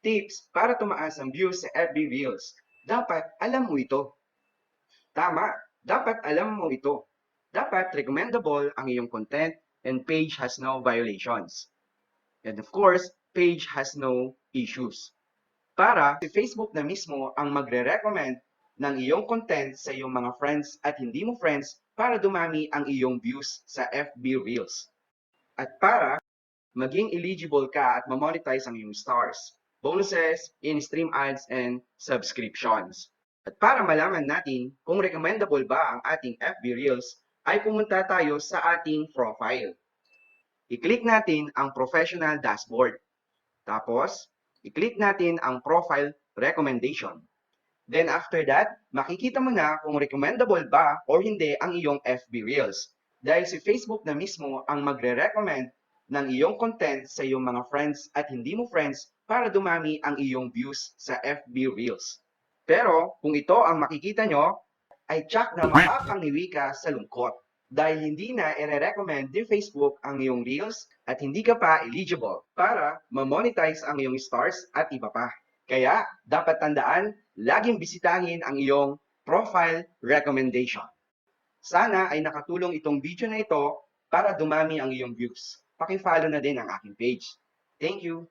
Tips para tumaas ang views sa FB Reels. Dapat alam mo ito. Tama, dapat alam mo ito. Dapat recommendable ang iyong content and page has no violations. And of course, page has no issues. Para si Facebook na mismo ang magre-recommend ng iyong content sa iyong mga friends at hindi mo friends para dumami ang iyong views sa FB Reels. At para maging eligible ka at ma-monetize ang iyong stars, bonuses, in-stream ads, and subscriptions. At para malaman natin kung recommendable ba ang ating FB Reels, ay pumunta tayo sa ating profile. I-click natin ang Professional Dashboard. Tapos, i-click natin ang Profile Recommendation. Then after that, makikita mo na kung recommendable ba or hindi ang iyong FB Reels. Dahil si Facebook na mismo ang magre-recommend ng iyong content sa iyong mga friends at hindi mo friends para dumami ang iyong views sa FB Reels. Pero kung ito ang makikita nyo, ay tsak na makakangiwi ka sa lungkot dahil hindi na i-recommend ni Facebook ang iyong Reels at hindi ka pa eligible para ma-monetize ang iyong stars at iba pa. Kaya dapat tandaan, laging bisitahin ang iyong profile recommendation. Sana ay nakatulong itong video na ito para dumami ang iyong views. Paki-follow na din ang aking page. Thank you!